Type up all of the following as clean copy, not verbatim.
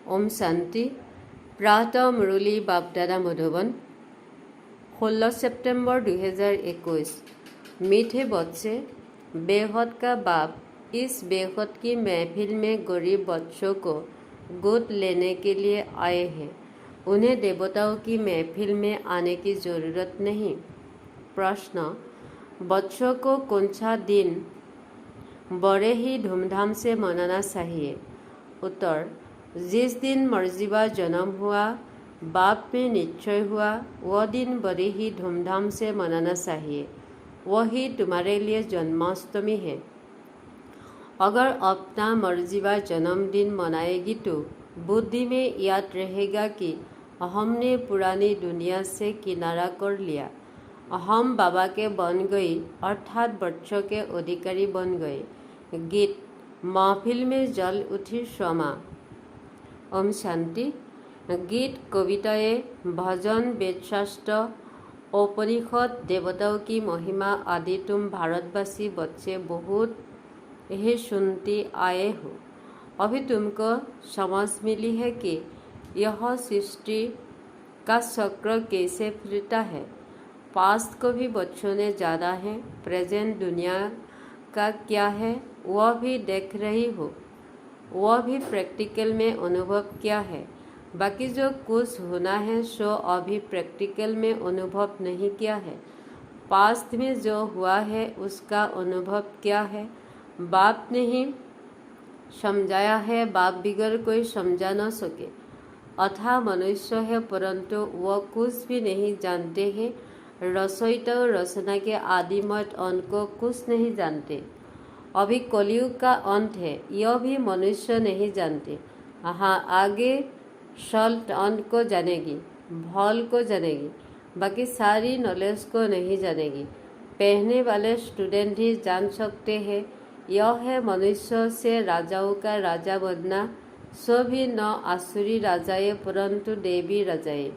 ओम शांति। प्रातः मुरली बापदादा मधुबन 16 सितंबर 2021। मीठे बच्चे, बेहद का बाप इस बेहद की महफिल में गरीब बच्चों को गोद लेने के लिए आए हैं। उन्हें देवताओं की महफिल में आने की ज़रूरत नहीं। प्रश्न: बच्चों को कौन सा दिन बड़े ही धूमधाम से मनाना चाहिए? उत्तर: जिस दिन मर्जीवा जन्म हुआ, बाप में निश्चय हुआ, वह दिन बड़े ही धूमधाम से मनाना चाहिए। वही तुम्हारे लिए जन्माष्टमी है। अगर अपना मर्जीवा जन्मदिन मनाएगी तो बुद्धि में याद रहेगा कि हमने पुरानी दुनिया से किनारा कर लिया, हम बाबा के बन गई, अर्थात बच्चों के अधिकारी बन गए। गीत महफिल में जल उठी क्षमा। ओम शांति। गीत, कविताएं, भजन, वेदशास्त्र, उपनिषद, देवताओं की महिमा आदि तुम भारतवासी बच्चे बहुत ही सुनते आए हो। अभी तुमको समझ मिली है कि यह सृष्टि का चक्र कैसे फिरता है। पास्ट को भी बच्चों ने जाना है, प्रेजेंट दुनिया का क्या है वह भी देख रही हो, वह भी प्रैक्टिकल में अनुभव क्या है। बाकी जो कुछ होना है सो अभी प्रैक्टिकल में अनुभव नहीं किया है। पास्ट में जो हुआ है उसका अनुभव क्या है, बाप ने ही समझाया है। बाप बिगड़ कोई समझा न सके। अथा मनुष्य है परंतु वह कुछ भी नहीं जानते हैं। रचयिता रचना के आदिमत अंत को कुछ नहीं जानते। अभी कलयुग का अंत है, यह भी मनुष्य नहीं जानते। हाँ, आगे सल्ट अंत को जानेगी, भल को जानेगी, बाकी सारी नॉलेज को नहीं जानेगी। पढ़ने वाले स्टूडेंट ही जान सकते हैं। यह है मनुष्य से राजाओं का राजा बनना। सभी न आसुरी राजाए परंतु देवी राजाए।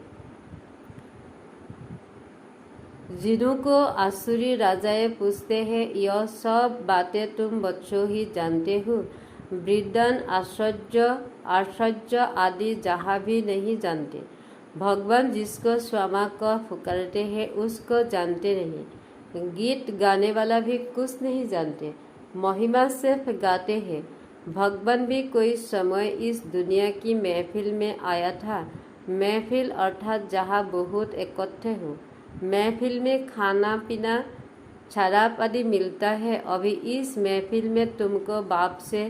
जिनको आसुरी राजाएं पूछते हैं, यह सब बातें तुम बच्चों ही जानते हो। वृद्धन, आश्चर्य आदि जहाँ भी नहीं जानते। भगवान जिसको स्वामा को पुकारते हैं उसको जानते नहीं। गीत गाने वाला भी कुछ नहीं जानते, महिमा सिर्फ गाते हैं। भगवान भी कोई समय इस दुनिया की महफिल में आया था। महफिल अर्थात जहाँ बहुत इकट्ठे हो। महफिल में खाना पीना, शराब आदि मिलता है। अभी इस महफिल में तुमको बाप से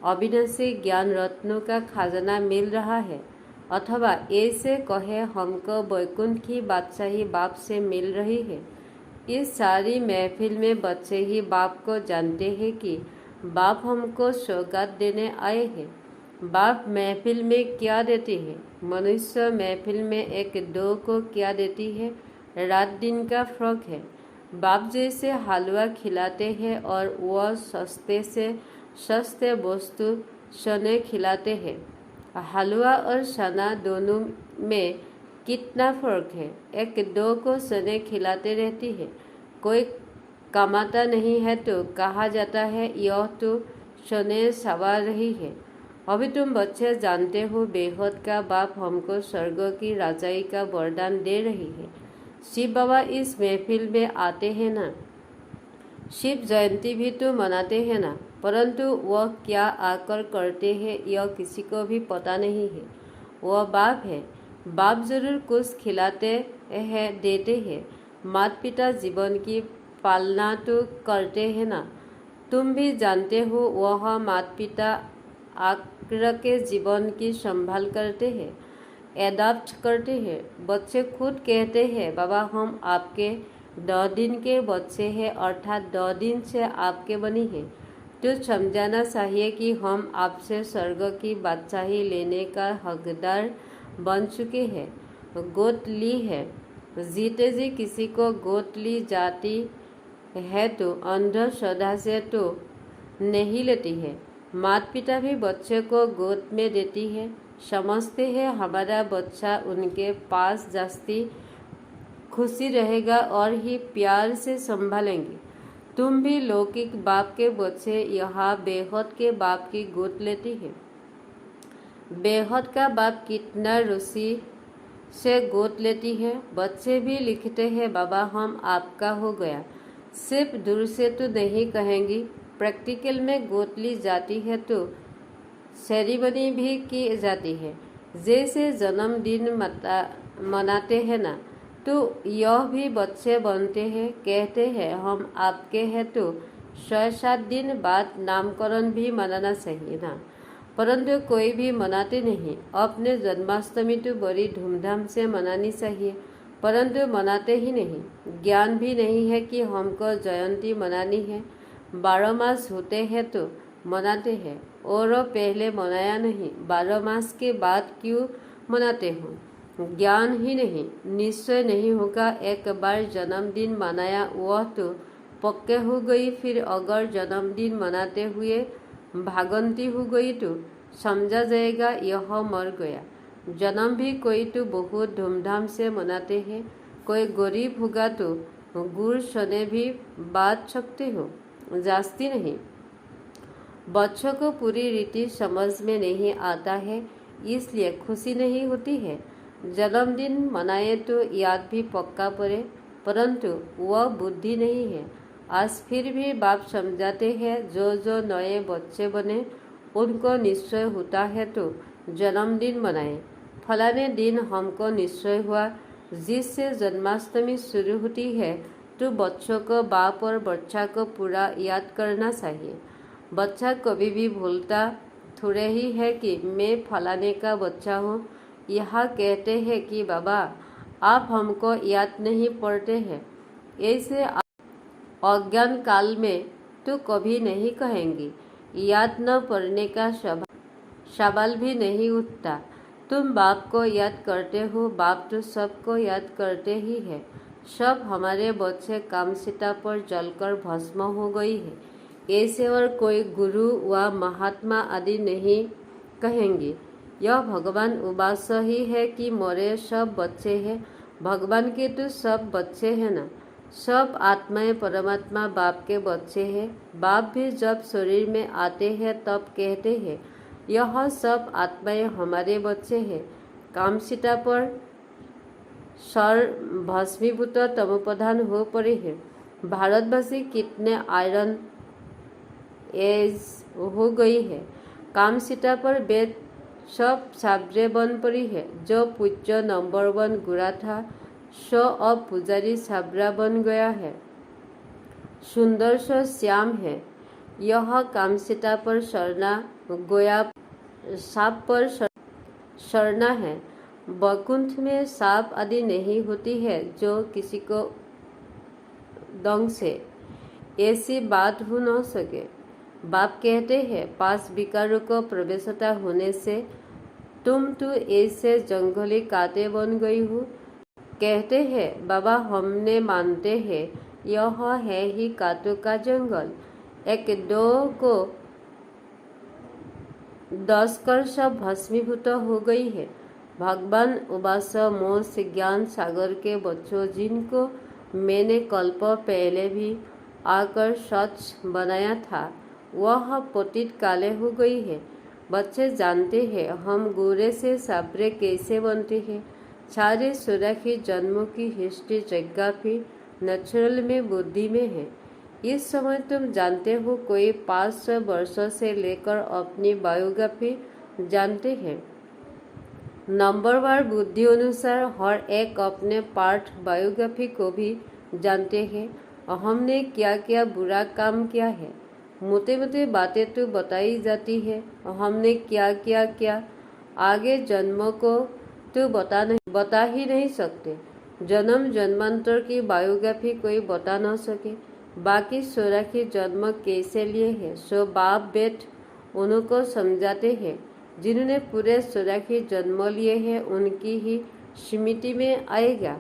अविनाशी ज्ञान रत्नों का खजाना मिल रहा है। अथवा ऐसे कहे, हमको वैकुंठ की बादशाही बाप से मिल रही है। इस सारी महफिल में बच्चे ही बाप को जानते हैं कि बाप हमको सौगात देने आए हैं। बाप महफिल में क्या देती है? मनुष्य महफिल में एक दो को क्या देती है? रात दिन का फर्क है। बाप जैसे हलवा खिलाते हैं और वह सस्ते से सस्ते वस्तु सने खिलाते हैं। हलवा और सना दोनों में कितना फर्क है? एक दो को सने खिलाते रहती है। कोई कमाता नहीं है तो कहा जाता है यह तो सने सवार रही है। अभी तुम बच्चे जानते हो, बेहद का बाप हमको स्वर्ग की राजाई का वरदान दे रही है। शिव बाबा इस महफिल में आते हैं ना, शिव जयंती भी तो मनाते हैं ना, परंतु वह क्या आकर करते हैं यह किसी को भी पता नहीं है। वह बाप है। बाप जरूर कुछ खिलाते हैं, देते हैं। माता पिता जीवन की पालना तो करते हैं ना। तुम भी जानते हो वह माता पिता आकर के जीवन की संभाल करते हैं, एडाप्ट करते हैं। बच्चे खुद कहते हैं, बाबा हम आपके 10 दिन के बच्चे हैं, अर्थात 10 दिन से आपके बनी हैं। तो समझाना चाहिए कि हम आपसे स्वर्ग की बादशाही लेने का हकदार बन चुके हैं, गोद ली है। जीते जी किसी को गोद ली जाती है तो अंधश्रद्धा से तो नहीं लेती है। माता पिता भी बच्चे को गोद में देती है, समझते हैं हमारा बच्चा उनके पास जास्ती खुशी रहेगा और ही प्यार से संभालेंगे। तुम भी लौकिक बाप के बच्चे यहाँ बेहद के बाप की गोद लेती है। बेहद का बाप कितना रुचि से गोद लेती है। बच्चे भी लिखते हैं, बाबा हम आपका हो गया। सिर्फ दूर से तो नहीं कहेंगी, प्रैक्टिकल में गोद ली जाती है तो सेरेमनी भी की जाती है। जैसे जन्मदिन मनाते हैं ना, तो यह भी बच्चे बनते हैं, कहते हैं हम आपके हैं, तो 6-7 दिन बाद नामकरण भी मनाना चाहिए ना। परंतु कोई भी मनाते नहीं। अपने जन्माष्टमी तो बड़ी धूमधाम से मनानी चाहिए, परंतु मनाते ही नहीं। ज्ञान भी नहीं है कि हमको जयंती मनानी है। 12 मास होते हैं तो मनाते हैं, और पहले मनाया नहीं, 12 मास के बाद क्यों मनाते हो? ज्ञान ही नहीं, निश्चय नहीं होगा। एक बार जन्मदिन मनाया वह तो पक्के हो गई, फिर अगर जन्मदिन मनाते हुए भागंती हो गई तो समझा जाएगा यह मर गया। जन्म भी कोई तो बहुत धूमधाम से मनाते हैं। कोई गरीब होगा तो गुड़ चने भी बांट सकते हो, जास्ती नहीं। बच्चों को पूरी रीति समझ में नहीं आता है, इसलिए खुशी नहीं होती है। जन्मदिन मनाए तो याद भी पक्का पड़े, परंतु वह बुद्धि नहीं है। आज फिर भी बाप समझाते हैं, जो नए बच्चे बने उनको निश्चय होता है तो जन्मदिन मनाए। फलाने दिन हमको निश्चय हुआ, जिससे जन्माष्टमी शुरू होती है, तो बच्चों को बाप और बच्चा को पूरा याद करना चाहिए। बच्चा कभी भी भूलता थोड़े ही है कि मैं फलाने का बच्चा हूँ। यहाँ कहते हैं कि बाबा आप हमको याद नहीं पड़ते हैं, ऐसे अज्ञान काल में तो कभी नहीं कहेंगी। याद न पड़ने का सवाल भी नहीं उठता। तुम बाप को याद करते हो, बाप तो सबको याद करते ही है। सब हमारे बच्चे कामसीता पर जलकर भस्म हो गई है, ऐसे और कोई गुरु व महात्मा आदि नहीं कहेंगे। यह भगवान उपास्य ही है कि मोरे सब बच्चे हैं। भगवान के तो सब बच्चे हैं ना। सब आत्माएं परमात्मा बाप के बच्चे हैं। बाप भी जब शरीर में आते हैं तब कहते हैं यह सब आत्माएं हमारे बच्चे हैं। कामसीता पर सर भस्मीभूत तमोप्रधान हो पड़े हैं। भारतवासी कितने आयरन एज हो गई है। कामसीता पर वेद सब साब्रे बन पड़ी है। जो पूज्य नंबर 1 गुरा था, सो अब पुजारी साबरा बन गया है। सुंदर सो श्याम है। यह कामसीता पर सरना गोया सांप पर सरना है। वैकुंठ में सांप आदि नहीं होती है जो किसी को दंग से, ऐसी बात हो न सके। बाप कहते हैं 5 विकारों को प्रवेशता होने से तुम तो ऐसे जंगली कांटे बन गई हो। कहते हैं बाबा हमने मानते हैं यह है ही कांटों का जंगल। 1-2 को 10 कर सब भस्मीभूत हो गई है। भगवान उपास्य मोह से ज्ञान सागर के बच्चों, जिनको मैंने कल्प पहले भी आकर सच बनाया था, वह पतित काले हो गई है। बच्चे जानते हैं हम गोरे से साबरे कैसे बनते हैं। सारे सुरखी जन्मों की हिस्ट्री जोग्राफी नेचुरल में बुद्धि में है। इस समय तुम जानते हो कोई 500 वर्षों से लेकर अपनी बायोग्राफी जानते हैं। नंबरवार बुद्धि अनुसार हर एक अपने पार्ट बायोग्राफी को भी जानते हैं। हमने क्या क्या बुरा काम किया है, मोटे मोटे बातें तो बताई जाती है। हमने क्या क्या किया आगे जन्मों को तो बता ही नहीं सकते। जन्म जन्मांतर की बायोग्राफी कोई बता न सके। बाकी सोराखी जन्म कैसे लिए हैं सो बाप बेट उनको समझाते हैं। जिन्होंने पूरे सोराखी जन्म लिए हैं उनकी ही स्मृति में आएगा।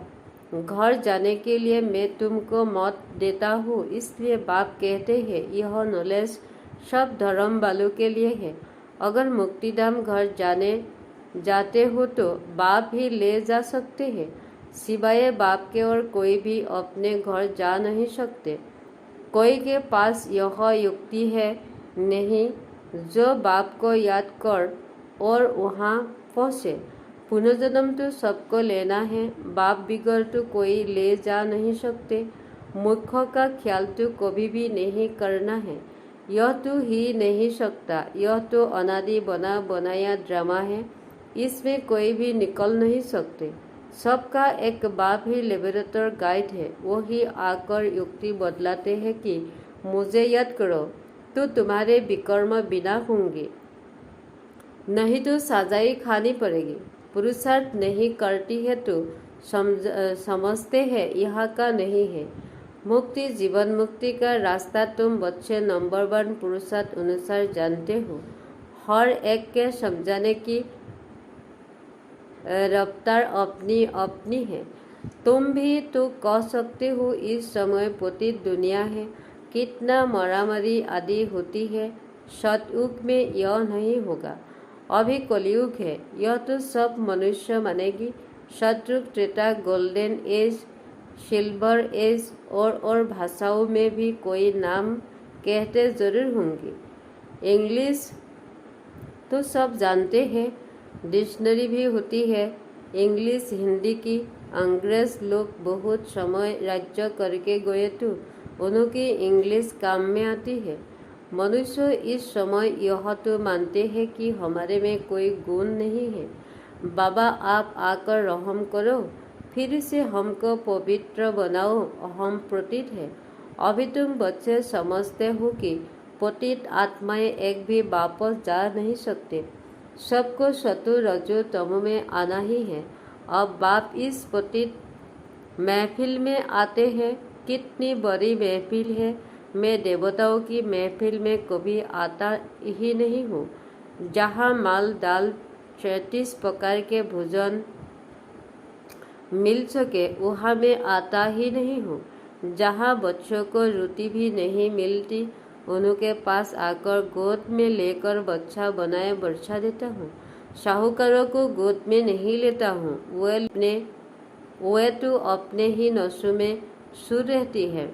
घर जाने के लिए मैं तुमको मत देता हूँ, इसलिए बाप कहते हैं यह नॉलेज सब धर्म वालों के लिए है। अगर मुक्तिधाम घर जाते हो तो बाप ही ले जा सकते हैं। सिवाय बाप के और कोई भी अपने घर जा नहीं सकते। कोई के पास यह युक्ति है नहीं जो बाप को याद कर और वहाँ पहुँचे। पुनर्जन्म तो सबको लेना है, बाप बिगड़ तो कोई ले जा नहीं सकते। मूर्खों का ख्याल तो कभी भी नहीं करना है। यह तो ही नहीं सकता, यह तो अनादि बना बनाया ड्रामा है, इसमें कोई भी निकल नहीं सकते। सबका एक बाप ही लिबरेटर गाइड है, वो ही आकर युक्ति बदलाते हैं कि मुझे याद करो तो तुम्हारे विकर्म बिना होंगे, नहीं तो सजाई खानी पड़ेगी। पुरुषार्थ नहीं करती है तो समझते हैं यहाँ का नहीं है। मुक्ति, जीवन मुक्ति का रास्ता तुम बच्चे नंबर 1 पुरुषार्थ अनुसार जानते हो। हर एक के समझाने की रफ्तार अपनी अपनी है। तुम भी तो कह सकते हो इस समय पतित दुनिया है, कितना मारामारी आदि होती है। सतयुग में यह नहीं होगा, अभी कलयुग है, यह तो सब मनुष्य मानेगी। Satyug, Treta, golden age, silver age और भाषाओं में भी कोई नाम कहते जरूर होंगे। इंग्लिश तो सब जानते हैं, डिक्शनरी भी होती है इंग्लिश हिंदी की। अंग्रेज लोग बहुत समय राज्य करके गए तो उनकी इंग्लिश काम में आती है। मनुष्य इस समय यह तो मानते हैं कि हमारे में कोई गुण नहीं है। बाबा आप आकर रहम करो, फिर से हमको पवित्र बनाओ, हम पतित है। अभी तुम बच्चे समझते हो कि पतित आत्माएं एक भी वापस जा नहीं सकते, सबको सतो रजो तम में आना ही है। अब बाप इस पतित महफिल में आते हैं, कितनी बड़ी महफिल है। मैं देवताओं की महफिल में कभी आता ही नहीं हूँ, जहाँ माल दाल 33 प्रकार के भोजन मिल सके वहाँ मैं आता ही नहीं हूँ। जहाँ बच्चों को रोटी भी नहीं मिलती, उनके पास आकर गोद में लेकर बच्चा बनाए बच्चा देता हूँ। साहूकारों को गोद में नहीं लेता हूँ, वे तो अपने ही नशों में सो रहती है।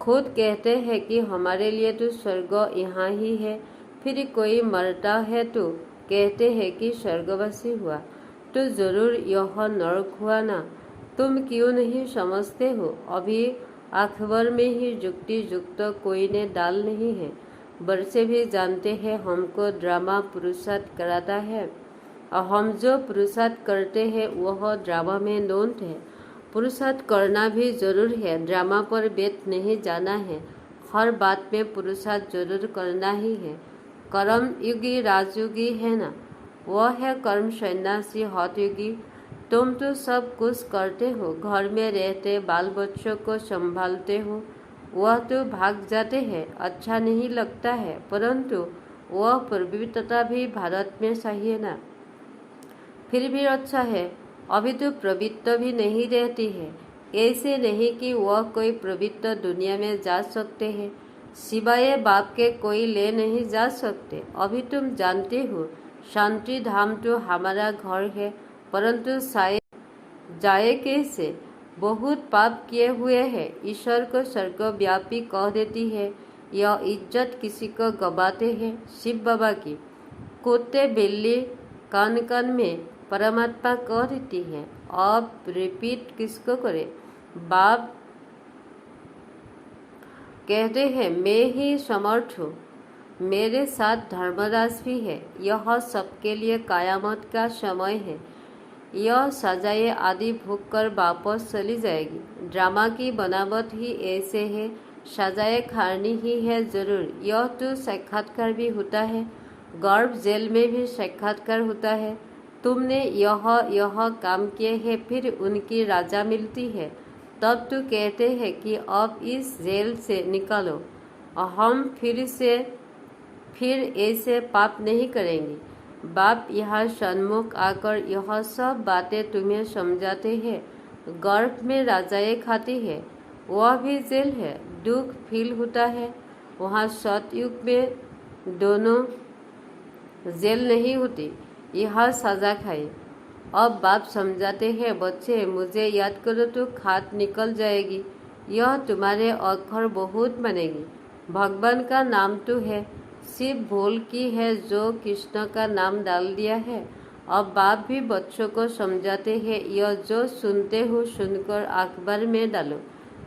खुद कहते हैं कि हमारे लिए तो स्वर्ग यहाँ ही है, फिर कोई मरता है तो कहते हैं कि स्वर्गवासी हुआ, तो जरूर यह नरक हुआ ना। तुम क्यों नहीं समझते हो? अभी अखबार में ही युक्ति युक्त कोई ने डाल नहीं है। बच्चे भी जानते हैं हमको ड्रामा पुरुषार्थ कराता है, और हम जो पुरुषार्थ करते हैं वह ड्रामा में नोट है। पुरुषार्थ करना भी जरूर है, ड्रामा पर बैठ नहीं जाना है। हर बात में पुरुषार्थ जरूर करना ही है। कर्म युगी राजयोगी है ना, वह है कर्म सन्यासी हठयोगी। तुम तो सब कुछ करते हो, घर में रहते बाल बच्चों को संभालते हो, वह तो भाग जाते हैं, अच्छा नहीं लगता है, परंतु वह पवित्रता भी भारत में चाहिए ना, फिर भी अच्छा है। अभी तो पवित्र भी नहीं रहती है, ऐसे नहीं कि वह कोई पवित्र दुनिया में जा सकते हैं, सिवाय बाप के कोई ले नहीं जा सकते। अभी तुम जानते हो शांति धाम तो हमारा घर है, परंतु शायद जाए कैसे? बहुत पाप किए हुए हैं। ईश्वर को सर्वव्यापी कह देती है, यह इज्जत किसी को गवाते हैं? शिव बाबा की। कुत्ते बिल्ली कान कान में परमात्मा कह देती है, अब रिपीट किसको करे? बाप कहते हैं मैं ही समर्थ हूँ, मेरे साथ धर्मराज भी है। यह सबके लिए कयामत का समय है। यह सजाएं आदि भोग कर वापस चली जाएगी। ड्रामा की बनावट ही ऐसे है, सजाएं खानी ही है जरूर। यह तो साक्षात्कार भी होता है, गर्भ जेल में भी साक्षात्कार होता है। तुमने यह काम किए हैं, फिर उनकी राजा मिलती है, तब तो कहते हैं कि अब इस जेल से निकालो, हम फिर ऐसे पाप नहीं करेंगे। बाप यहाँ सन्मुख आकर यह सब बातें तुम्हें समझाते हैं। गर्भ में राजाएं खाती है, वह भी जेल है, दुख फील होता है। वहाँ सतयुग में दोनों जेल नहीं होती, यह सजा खाए। अब बाप समझाते हैं, बच्चे मुझे याद करो तो खाट निकल जाएगी, यह तुम्हारे अक्षर बहुत बनेगी। भगवान का नाम तो है, सिर्फ भूल की है जो कृष्ण का नाम डाल दिया है। अब बाप भी बच्चों को समझाते हैं, यह जो सुनते हो सुनकर अखबार में डालो।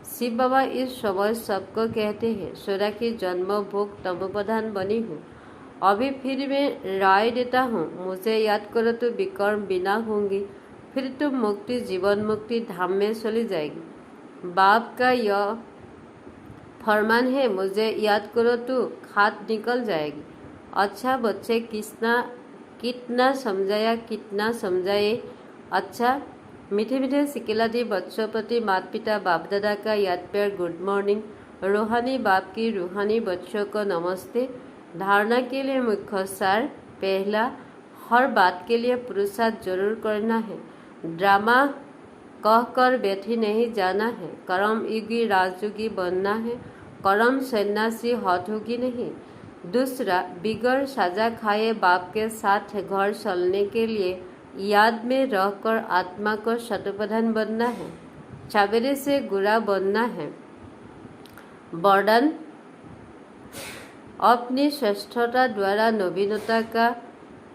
शिव बाबा इस समय सबको कहते हैं, सोरा की जन्म भोग तम प्रधान बनी हूँ। अभी फिर मैं राय देता हूँ, मुझे याद करो तो विकर्म बिना होंगी, फिर तुम मुक्ति जीवन मुक्ति धाम में चली जाएगी। बाप का यह फरमान है, मुझे याद करो तो खात निकल जाएगी। अच्छा बच्चे, कितना समझाए। अच्छा मीठे मीठे सिकिलादी बच्चों प्रति माता पिता बाप दादा का याद प्यार गुड मॉर्निंग। रूहानी बाप की रूहानी बच्चों को नमस्ते। धारणा के लिए मुख्य सार, पहला, हर बात के लिए पुरुषार्थ जरूर करना है। ड्रामा कहकर बैठी नहीं जाना है। कर्म युगी राजयोगी बनना है। कर्म सन्यासी हठयोगी नहीं। दूसरा, बिगड़ सजा खाए बाप के साथ घर चलने के लिए याद में रहकर आत्मा को शतप्रधान बनना है। सवेरे से गुरा बनना है। बर्डन, अपनी श्रेष्ठता द्वारा नवीनता का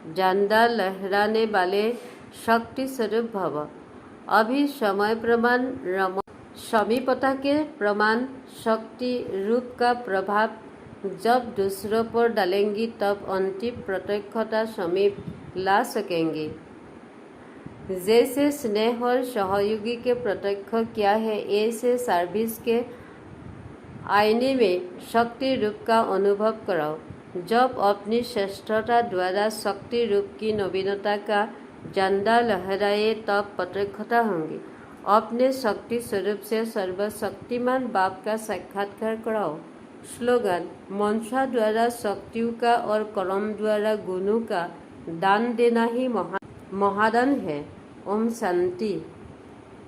झंडा लहराने वाले शक्ति स्वरूप भव। अभी समय प्रमाण समीपता के प्रमाण शक्ति रूप का प्रभाव जब दूसरों पर डालेंगी तब अंतिम प्रत्यक्षता समीप ला सकेंगे। जैसे स्नेह और सहयोगी के प्रत्यक्ष क्या है, ऐसे सर्विस के आईने में शक्ति रूप का अनुभव कराओ। जब अपनी श्रेष्ठता द्वारा शक्ति रूप की नवीनता का झंडा लहराए तब प्रत्यक्षता होंगी। अपने शक्ति स्वरूप से सर्वशक्तिमान बाप का साक्षात्कार कराओ। स्लोगन, मंशा द्वारा शक्तियों का और कर्म द्वारा गुणों का दान देना ही महादान है। ओम शांति।